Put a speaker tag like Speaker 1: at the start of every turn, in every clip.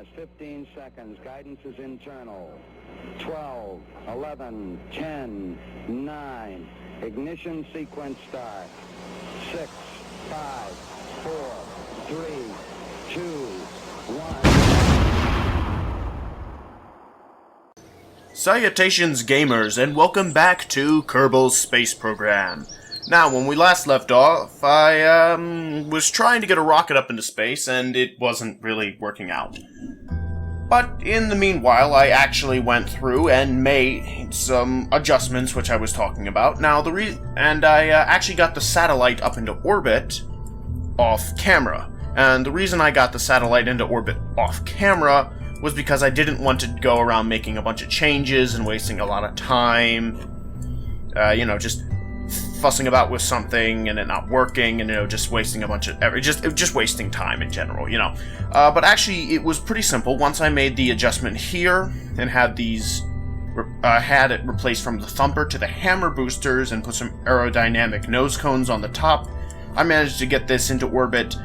Speaker 1: last 15 seconds. Guidance is internal. 12, 11, 10, 9. Ignition sequence start. 6, 5, 4, 3, 2, 1.
Speaker 2: Salutations, gamers, and welcome back to Kerbal's space program. Now, when we last left off, I was trying to get a rocket up into space, and it wasn't really working out. But in the meanwhile, I actually went through and made some adjustments, which I was talking about. Now, I actually got the satellite up into orbit off camera. And the reason I got the satellite into orbit off camera was because I didn't want to go around making a bunch of changes and wasting a lot of time. Just fussing about with something and it not working, and just wasting a bunch of just wasting time in general, But actually, it was pretty simple. Once I made the adjustment here and had had it replaced from the thumper to the hammer boosters and put some aerodynamic nose cones on the top, I managed to get this into orbit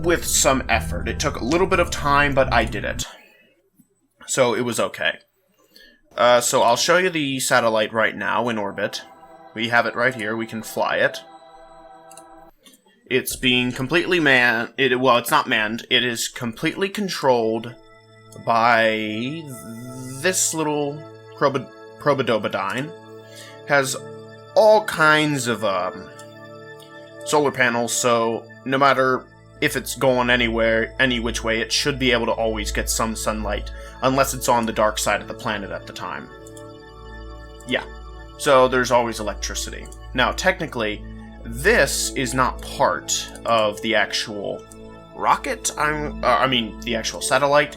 Speaker 2: with some effort. It took a little bit of time, but I did it. So it was okay. So I'll show you the satellite right now in orbit. We have it right here. We can fly it. It's being completely manned. Well, it's not manned. It is completely controlled by this little Probodobodyne. Has all kinds of solar panels, so no matter if it's going anywhere, any which way, it should be able to always get some sunlight, unless it's on the dark side of the planet at the time. Yeah. So there's always electricity. Now, technically, this is not part of the actual rocket. The actual satellite.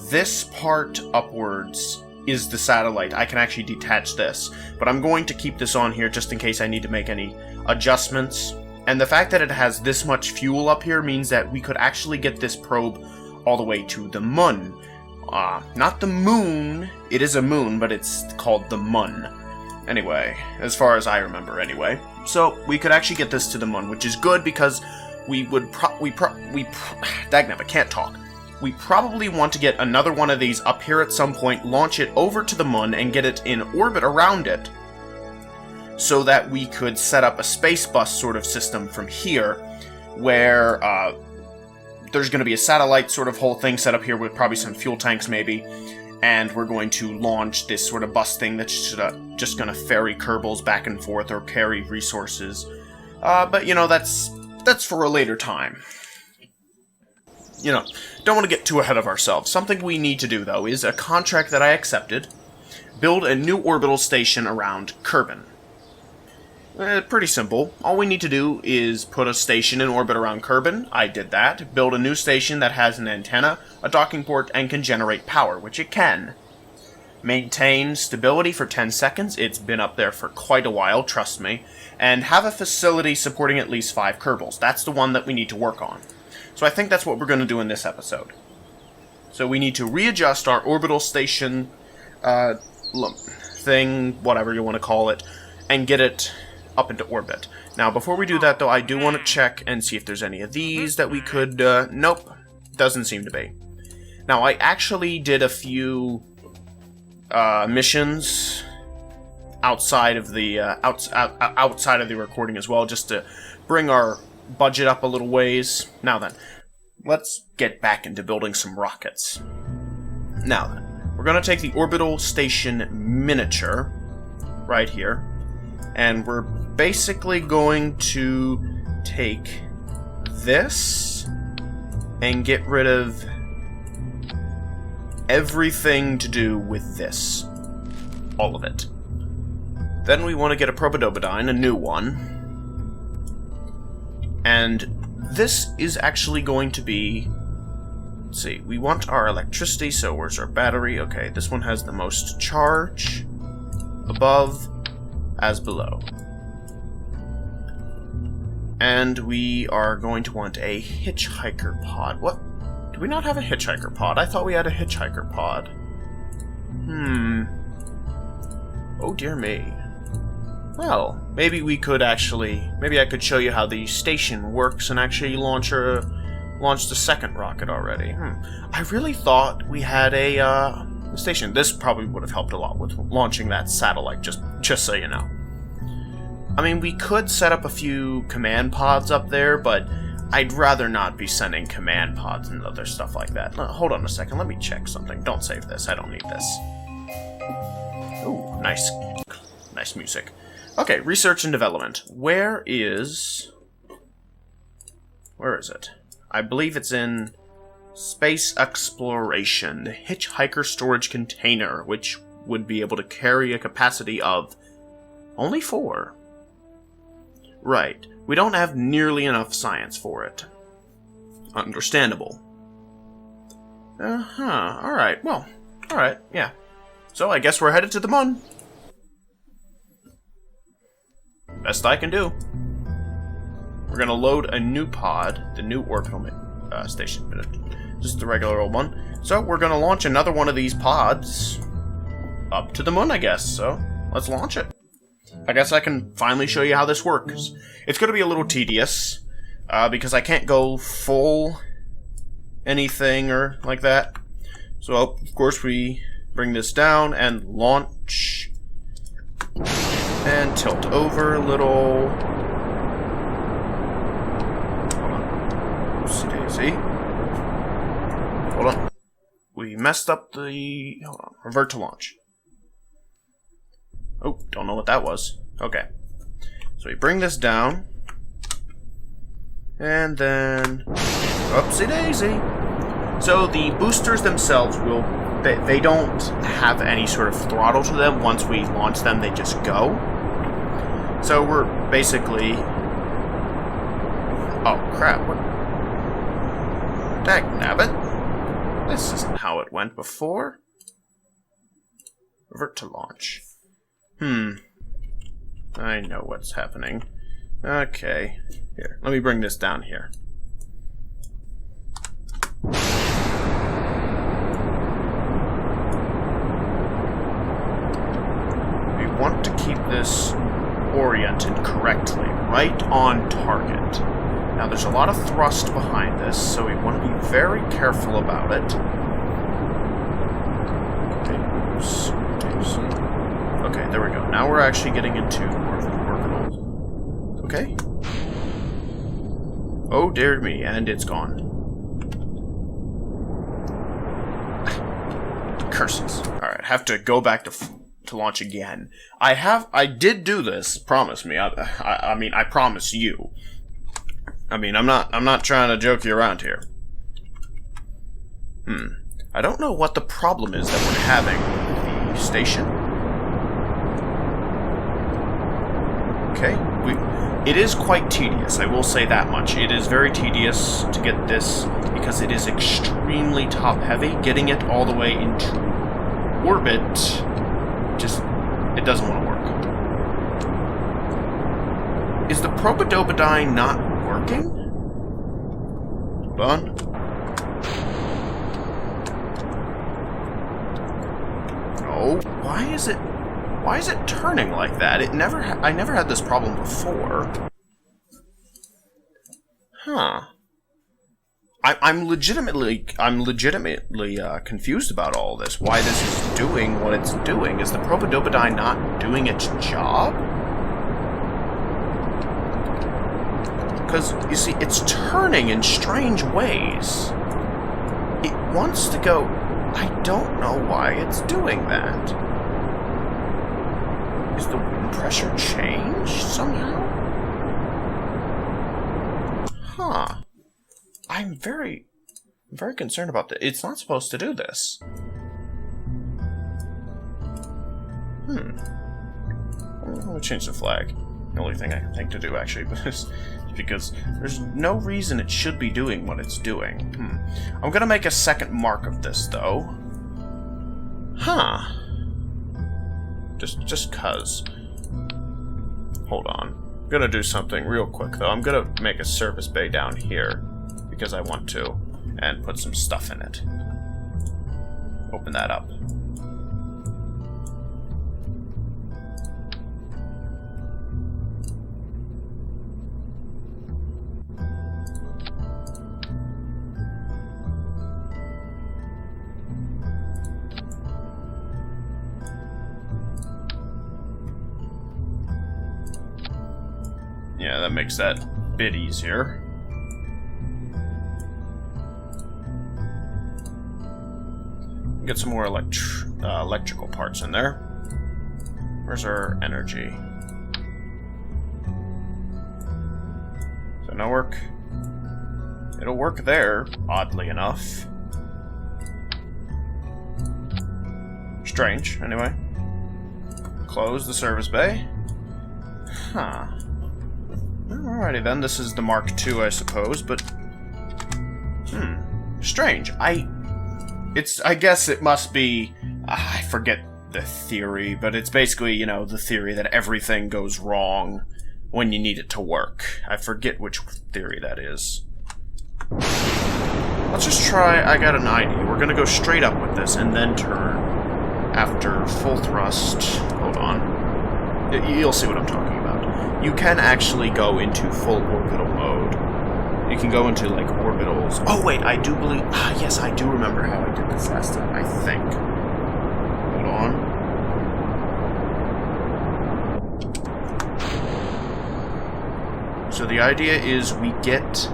Speaker 2: This part upwards is the satellite. I can actually detach this, but I'm going to keep this on here just in case I need to make any adjustments. And the fact that it has this much fuel up here means that we could actually get this probe all the way to the MUN. Not the moon. It is a moon, but it's called the MUN. Anyway, as far as I remember, anyway. So, we could actually get this to the MUN, which is good because we probably want to get another one of these up here at some point, launch it over to the MUN, and get it in orbit around it, so that we could set up a space bus sort of system from here, where there's going to be a satellite sort of whole thing set up here with probably some fuel tanks maybe, and we're going to launch this sort of bus thing that's just going to ferry Kerbals back and forth or carry resources. But, that's for a later time. Don't want to get too ahead of ourselves. Something we need to do, though, is a contract that I accepted. Build a new orbital station around Kerbal. Pretty simple. All we need to do is put a station in orbit around Kerbal. I did that. Build a new station that has an antenna, a docking port, and can generate power, which it can. Maintain stability for 10 seconds. It's been up there for quite a while, trust me. And have a facility supporting at least 5 Kerbals. That's the one that we need to work on. So I think that's what we're going to do in this episode. So we need to readjust our orbital station thing, whatever you want to call it, and get it up into orbit. Now, before we do that, though, I do want to check and see if there's any of these that we could... nope. Doesn't seem to be. Now, I actually did a few missions outside of the outside of the recording as well, just to bring our budget up a little ways. Now then, let's get back into building some rockets. Now then, we're going to take the orbital station miniature right here, and we're basically going to take this and get rid of everything to do with this. All of it. Then we want to get a Probodobodyne, a new one. And this is actually going to be... Let's see, we want our electricity, so where's our battery? Okay, this one has the most charge. Above as below. And we are going to want a hitchhiker pod. What? Do we not have a hitchhiker pod? I thought we had a hitchhiker pod. Oh dear me. Well, maybe we could actually... Maybe I could show you how the station works and actually launch a launched a second rocket already. I really thought we had a station. This probably would have helped a lot with launching that satellite, just so you know. I mean, we could set up a few command pods up there, but I'd rather not be sending command pods and other stuff like that. Hold on a second, let me check something. Don't save this, I don't need this. Ooh, nice. Nice music. Okay, research and development. Where is it? I believe it's in space exploration. The hitchhiker storage container, which would be able to carry a capacity of only 4. Right. We don't have nearly enough science for it. Understandable. Alright, well, alright, yeah. So I guess we're headed to the MUN. Best I can do. We're gonna load a new pod, the new orbital station. Just the regular old one. So we're gonna launch another one of these pods up to the MUN, I guess. So let's launch it. I guess I can finally show you how this works. It's gonna be a little tedious, because I can't go full anything or like that. So of course we bring this down and launch. And tilt over a little. Hold on. Oopsie-daisy. Hold on. We messed up the... Hold on. Revert to launch. Oh, don't know what that was. Okay. So we bring this down. And then... Oopsie-daisy. So the boosters themselves will... They don't have any sort of throttle to them. Once we launch them, they just go. So we're basically... Oh, crap. What? Dagnabbit. This isn't how it went before. Revert to launch. I know what's happening. Okay. Here, let me bring this down here. We want to keep this oriented correctly, right on target. Now there's a lot of thrust behind this, so we want to be very careful about it. Okay, there we go. Now we're actually getting into orbitals. Okay. Oh dear me, and it's gone. Curses. Alright, have to go back to launch again. I did do this, promise me. I mean, I promise you. I mean, I'm not trying to joke you around here. I don't know what the problem is that we're having with the station. Okay, it is quite tedious, I will say that much. It is very tedious to get this because it is extremely top-heavy. Getting it all the way into orbit, it doesn't want to work. Is the Probodobodine not working? Hold on. No, why is it turning like that? I never had this problem before. Huh. I'm legitimately confused about all this. Why this is doing what it's doing? Is the Probodobodine not doing its job? Because, you see, it's turning in strange ways. It wants to go... I don't know why it's doing that. Is the wind pressure changed somehow? Huh. I'm very concerned about this. It's not supposed to do this. Let me change the flag. The only thing I can think to do, actually, is because there's no reason it should be doing what it's doing. I'm gonna make a second mark of this, though. Huh. Just cuz. Hold on. I'm gonna do something real quick, though. I'm gonna make a service bay down here, because I want to, and put some stuff in it. Open that up. Yeah, that makes that a bit easier. Get some more electrical parts in there. Where's our energy? Does that not work? It'll work there, oddly enough. Strange, anyway. Close the service bay. Huh. Alrighty then, this is the Mark II, I suppose, but... Strange. I guess it must be... I forget the theory, but it's basically, you know, the theory that everything goes wrong when you need it to work. I forget which theory that is. Let's just try... I got an idea. We're gonna go straight up with this and then turn after full thrust. Hold on. You'll see what I'm talking about. You can actually go into full orbital mode. You can go into, like, orbitals. Oh, wait, I do believe... yes, I do remember how I did this last time, I think. Hold on. So the idea is we get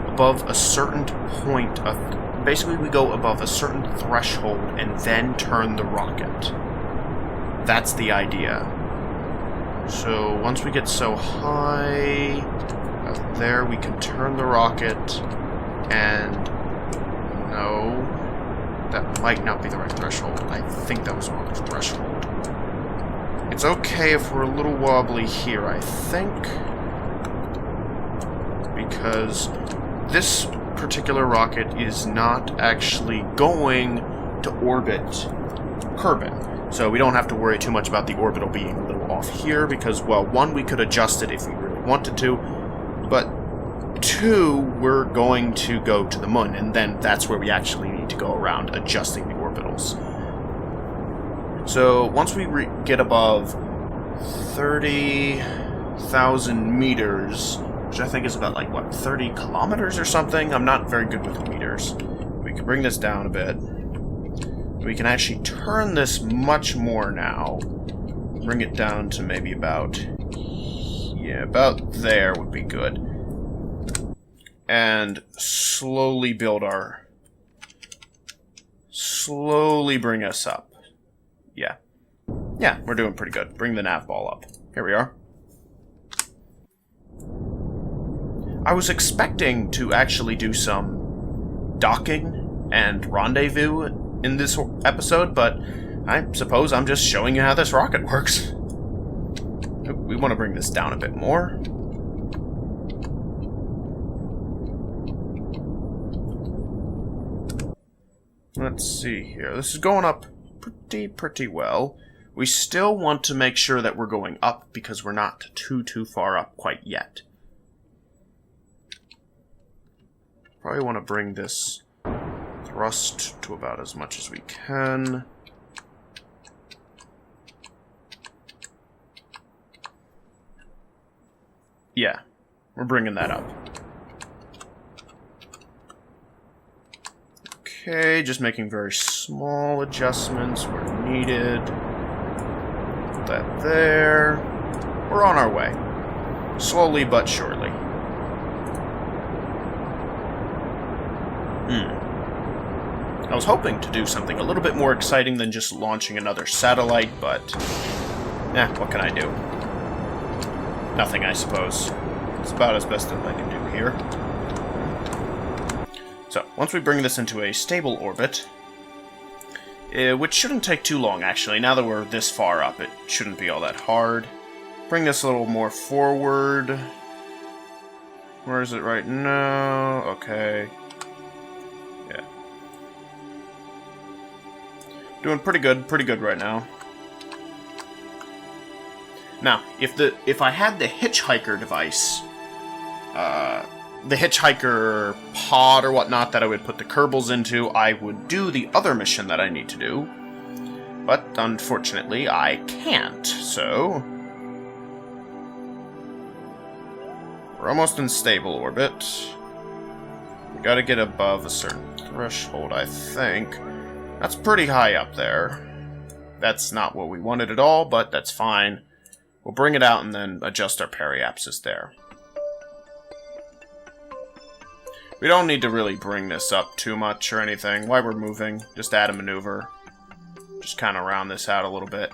Speaker 2: above a certain point of... Basically, we go above a certain threshold and then turn the rocket. That's the idea. So once we get so high... out there, we can turn the rocket, and... No... That might not be the right threshold. I think that was the wrong threshold. It's okay if we're a little wobbly here, I think. Because this particular rocket is not actually going to orbit Kerbal. So we don't have to worry too much about the orbital being a little off here, because, well, one, we could adjust it if we really wanted to, but two, we're going to go to the MUN, and then that's where we actually need to go around adjusting the orbitals. So once we get above 30,000 meters, which I think is about, like, what, 30 kilometers or something? I'm not very good with meters. We can bring this down a bit. We can actually turn this much more now. Bring it down to maybe about... yeah, about there would be good. And slowly build our... slowly bring us up. Yeah. Yeah, we're doing pretty good. Bring the nav ball up. Here we are. I was expecting to actually do some docking and rendezvous in this episode, but I suppose I'm just showing you how this rocket works. We want to bring this down a bit more. Let's see here. This is going up pretty well. We still want to make sure that we're going up because we're not too far up quite yet. Probably want to bring this thrust to about as much as we can. Yeah, we're bringing that up. Okay, just making very small adjustments where needed. Put that there. We're on our way. Slowly but surely. I was hoping to do something a little bit more exciting than just launching another satellite, but... what can I do? Nothing, I suppose. It's about as best as I can do here. So, once we bring this into a stable orbit, which shouldn't take too long, actually. Now that we're this far up, it shouldn't be all that hard. Bring this a little more forward. Where is it right now? Okay. Yeah. Doing pretty good right now. Now, if I had the hitchhiker device, the hitchhiker pod or whatnot that I would put the Kerbals into, I would do the other mission that I need to do. But unfortunately, I can't, so... we're almost in stable orbit. We gotta get above a certain threshold, I think. That's pretty high up there. That's not what we wanted at all, but that's fine. We'll bring it out and then adjust our periapsis there. We don't need to really bring this up too much or anything. While we're moving, just add a maneuver. Just kind of round this out a little bit.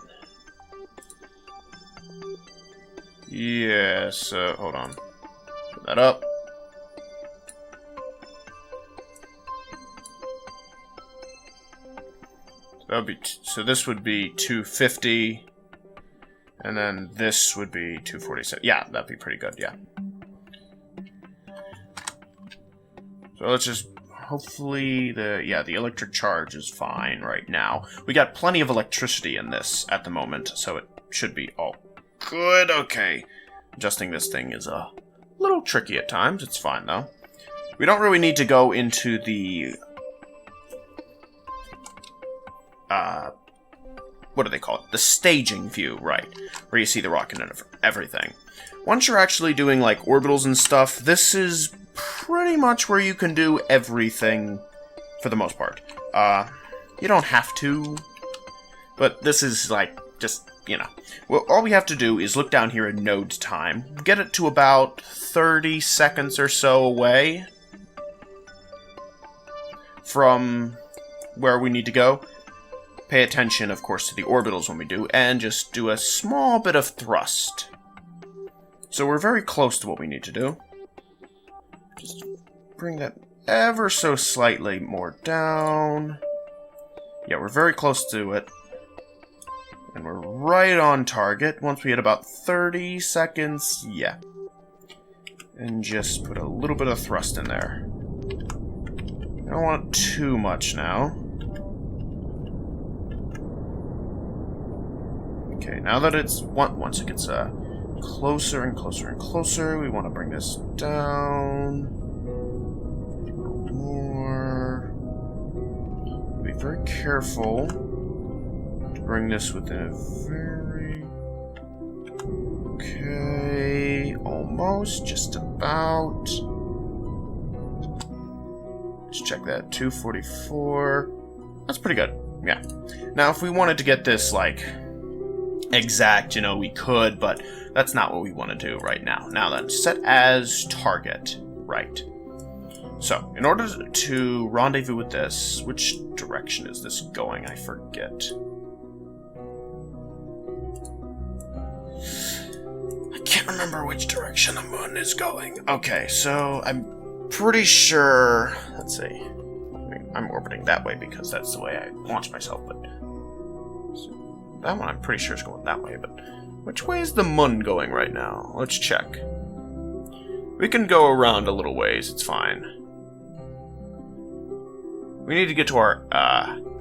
Speaker 2: Yeah, so, hold on. Put that up. That would be so this would be 250, and then this would be 247. Yeah, that'd be pretty good, yeah. So let's just, hopefully, the electric charge is fine right now. We got plenty of electricity in this at the moment, so it should be all good. Okay. Adjusting this thing is a little tricky at times. It's fine, though. We don't really need to go into the what do they call it? The staging view, right? Where you see the rocket and everything. Once you're actually doing, like, orbitals and stuff, this is pretty much where you can do everything for the most part. You don't have to, but this is, like, just, you know. Well, all we have to do is look down here at node time, get it to about 30 seconds or so away from where we need to go. Pay attention, of course, to the orbitals when we do, and just do a small bit of thrust. So we're very close to what we need to do. Just bring that ever so slightly more down. Yeah, we're very close to it. And we're right on target. Once we hit about 30 seconds, yeah. And just put a little bit of thrust in there. I don't want too much now. Okay, now that it's once it gets closer and closer and closer, we want to bring this down a little more. Be very careful to bring this within a very okay, almost, just about. Let's check that. 244. That's pretty good. Yeah. Now, if we wanted to get this like exact, you know, we could, but that's not what we want to do right now. Now then, set as target. Right. So, in order to rendezvous with this, which direction is this going? I forget. I can't remember which direction the moon is going. Okay, so I'm pretty sure... Let's see. I mean, I'm orbiting that way because that's the way I launch myself, but... That one I'm pretty sure is going that way, but which way is the MUN going right now? Let's check. We can go around a little ways, it's fine. We need to get to our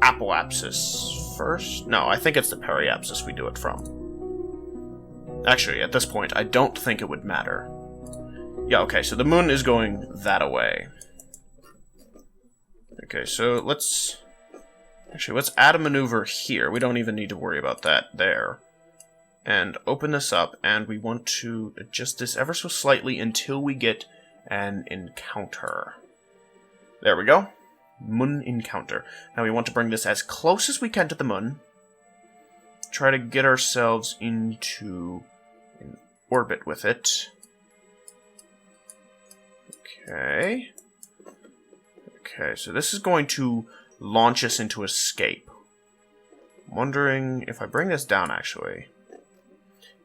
Speaker 2: apoapsis first. No, I think it's the periapsis we do it from. Actually, at this point, I don't think it would matter. Yeah, okay, so the MUN is going that way. Okay, so let's... Actually, let's add a maneuver here. We don't even need to worry about that there. And open this up, and we want to adjust this ever so slightly until we get an encounter. There we go. MUN encounter. Now we want to bring this as close as we can to the MUN. Try to get ourselves into an orbit with it. Okay. Okay, so this is going to launch us into escape. I'm wondering if I bring this down, actually,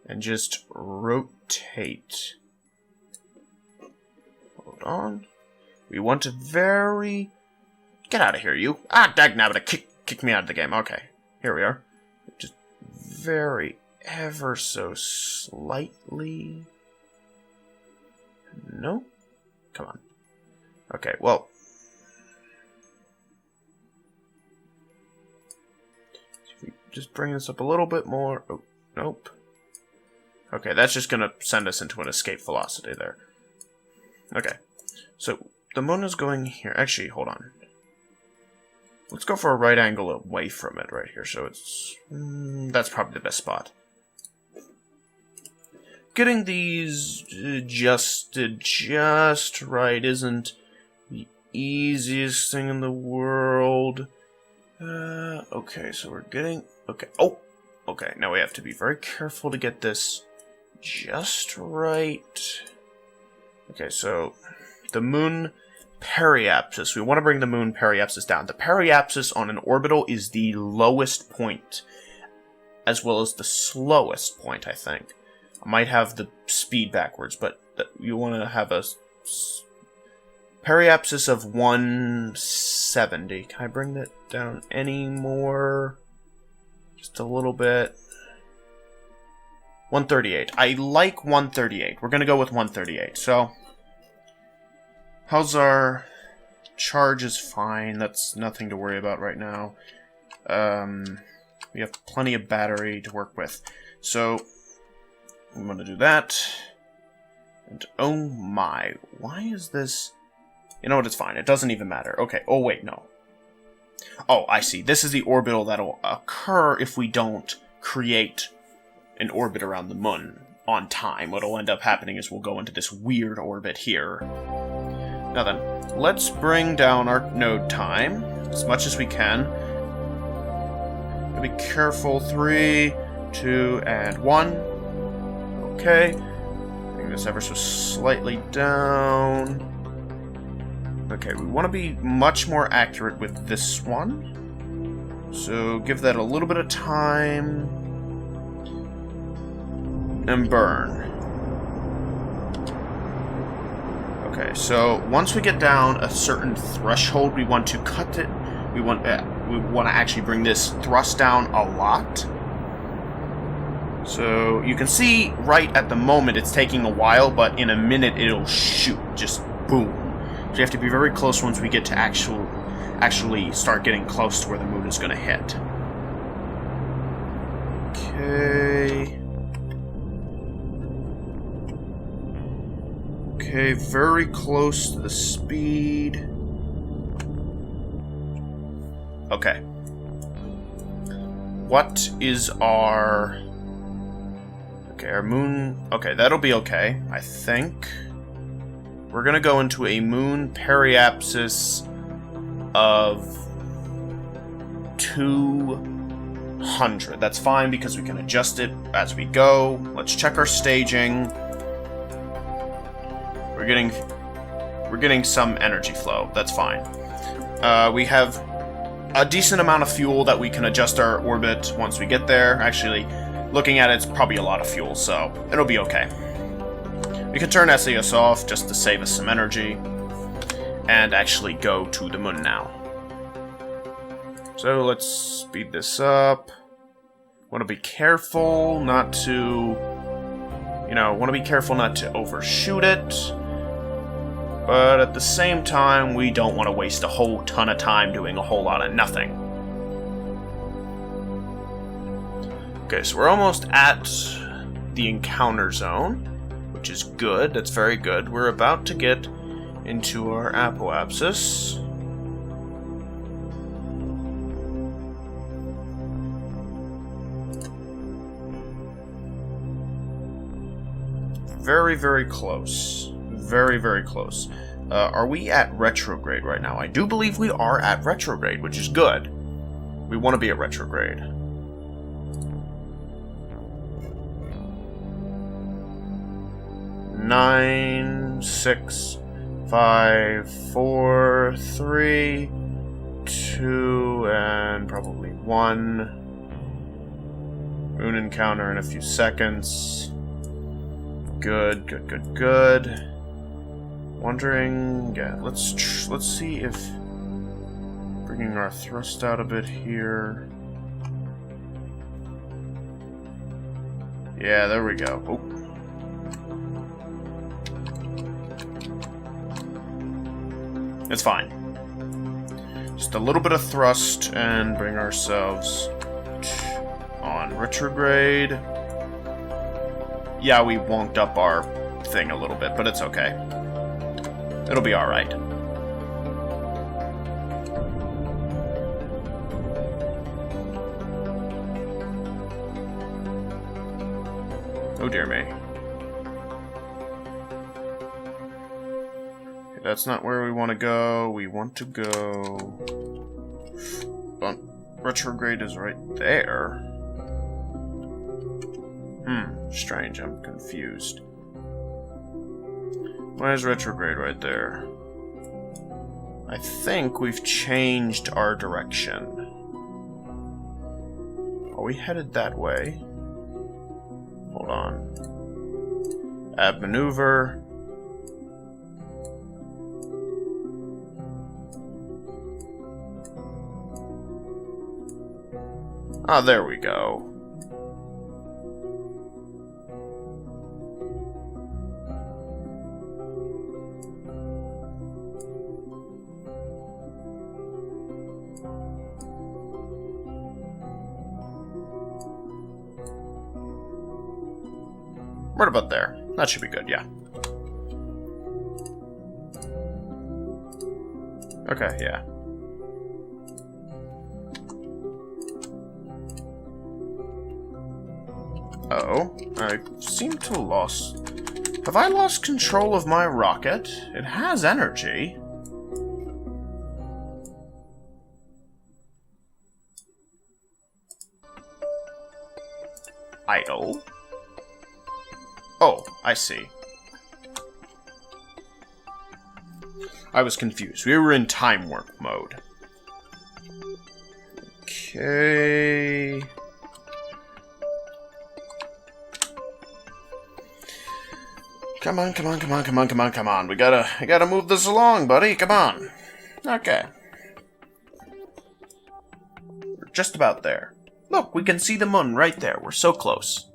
Speaker 2: and just rotate. Hold on. We want to very... Get out of here, you. Ah, dagnabbit, kick me out of the game. Okay, here we are. Just very, ever so slightly... No? Come on. Okay, well... Just bring this up a little bit more. Oh, nope. Okay, that's just going to send us into an escape velocity there. Okay, so the MUN is going here. Actually, hold on. Let's go for a right angle away from it right here. So it's... that's probably the best spot. Getting these adjusted just right isn't the easiest thing in the world. Okay, so we're getting... Okay. Oh! Okay, now we have to be very careful to get this just right. Okay, so the MUN periapsis. We want to bring the MUN periapsis down. The periapsis on an orbital is the lowest point, as well as the slowest point, I think. I might have the speed backwards, but you want to have a periapsis of 170. Can I bring that down any more? Just a little bit. 138. I like 138. We're going to go with 138. So, how's our charge? Is fine. That's nothing to worry about right now. We have plenty of battery to work with. So, I'm going to do that. And oh my, why is this... You know what, it's fine. It doesn't even matter. Okay, oh wait, no. Oh, I see. This is the orbital that'll occur if we don't create an orbit around the MUN on time. What'll end up happening is we'll go into this weird orbit here. Now then, let's bring down our node time as much as we can. Be careful. 3, 2, and 1. Okay. Bring this ever so slightly down. Okay, we want to be much more accurate with this one. So give that a little bit of time. And burn. Okay, so once we get down a certain threshold, we want to cut it. We want to actually bring this thrust down a lot. So you can see right at the moment it's taking a while, but in a minute it'll shoot. Just boom. So you have to be very close once we get to actually start getting close to where the moon is going to hit. Okay. Okay, very close to the speed. Okay. What is our... Okay, our MUN... Okay, that'll be okay, I think. We're gonna go into a MUN periapsis of 200. That's fine because we can adjust it as we go. Let's check our staging. We're getting some energy flow. That's fine. We have a decent amount of fuel that we can adjust our orbit once we get there. Actually, looking at it, it's probably a lot of fuel, so it'll be okay. We can turn SAS off just to save us some energy and actually go to the MUN now. So let's speed this up. Want to be careful not to, want to be careful not to overshoot it. But at the same time, we don't want to waste a whole ton of time doing a whole lot of nothing. Okay, so we're almost at the encounter zone, which is good. That's very good. We're about to get into our apoapsis. Very, very close. Very, very close. Are we at retrograde right now? I do believe we are at retrograde, which is good. We want to be at retrograde. 9, 6, 5, 4, 3, 2, and probably 1. Moon encounter in a few seconds. Good, good, good, good. Wondering, yeah, let's see if bringing our thrust out a bit here. Yeah, there we go. Oh. It's fine. Just a little bit of thrust and bring ourselves on retrograde. Yeah, we wonked up our thing a little bit, but it's okay. It'll be alright. Oh dear me. Okay, that's not where we want to go. We want to go... Retrograde is right there. Strange, I'm confused. Why is retrograde right there? I think we've changed our direction. Are we headed that way? Hold on. Add maneuver. Ah, there we go. Right about there. That should be good, yeah. Okay, yeah. Oh, I seem to have lost... Have I lost control of my rocket? It has energy. Idle. Oh, I see. I was confused. We were in time warp mode. Okay... Come on, come on, come on, come on, come on, come on. We gotta move this along, buddy. Come on. Okay. We're just about there. Look, we can see the MUN right there. We're so close.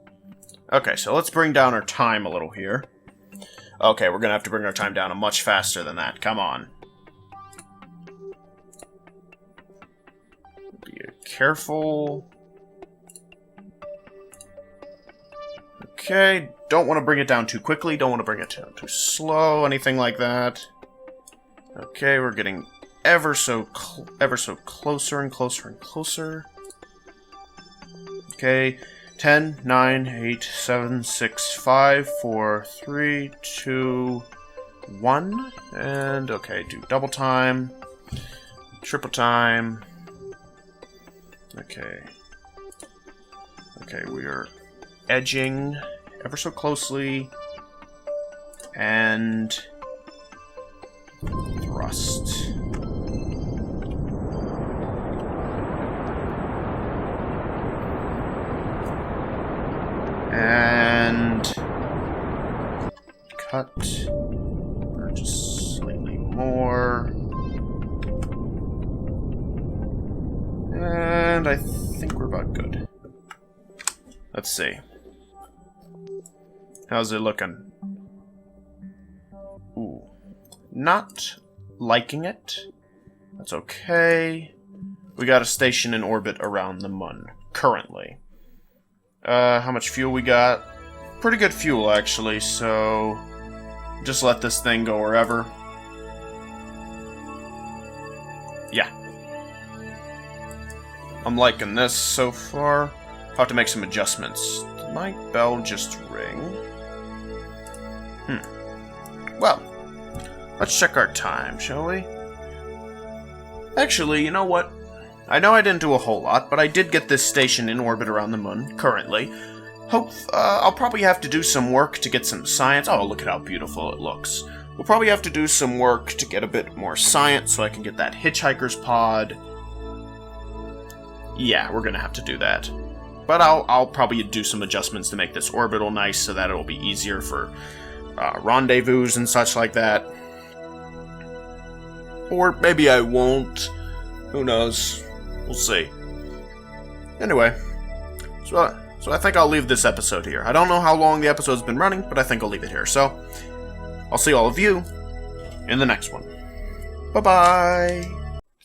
Speaker 2: Okay, so let's bring down our time a little here. Okay, we're gonna have to bring our time down much faster than that. Come on. Be careful. Okay, don't want to bring it down too quickly, don't want to bring it down too slow, anything like that. Okay, we're getting ever so closer and closer and closer. Okay, 10, 9, 8, 7, 6, 5, 4, 3, 2, 1. And, okay, do double time, triple time. Okay. Okay, we are edging ever so closely, and thrust. And cut, or just slightly more. And I think we're about good. Let's see. How's it looking? Ooh. Not liking it. That's okay. We got a station in orbit around the MUN, currently. How much fuel we got? Pretty good fuel, actually, so... just let this thing go wherever. Yeah. I'm liking this so far. I'll have to make some adjustments. Did my bell just ring? Well, let's check our time, shall we? Actually, you know what? I know I didn't do a whole lot, but I did get this station in orbit around the MUN, currently. I'll probably have to do some work to get some science. Oh, look at how beautiful it looks. We'll probably have to do some work to get a bit more science so I can get that hitchhiker's pod. Yeah, we're gonna have to do that. But I'll probably do some adjustments to make this orbital nice so that it'll be easier for rendezvous and such like that. Or maybe I won't. Who knows? We'll see. Anyway, so I think I'll leave this episode here. I don't know how long the episode's been running, but I think I'll leave it here. So, I'll see all of you in the next one. Bye-bye!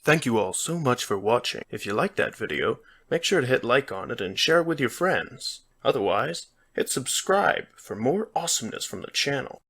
Speaker 2: Thank you all so much for watching. If you liked that video, make sure to hit like on it and share it with your friends. Otherwise, hit subscribe for more awesomeness from the channel.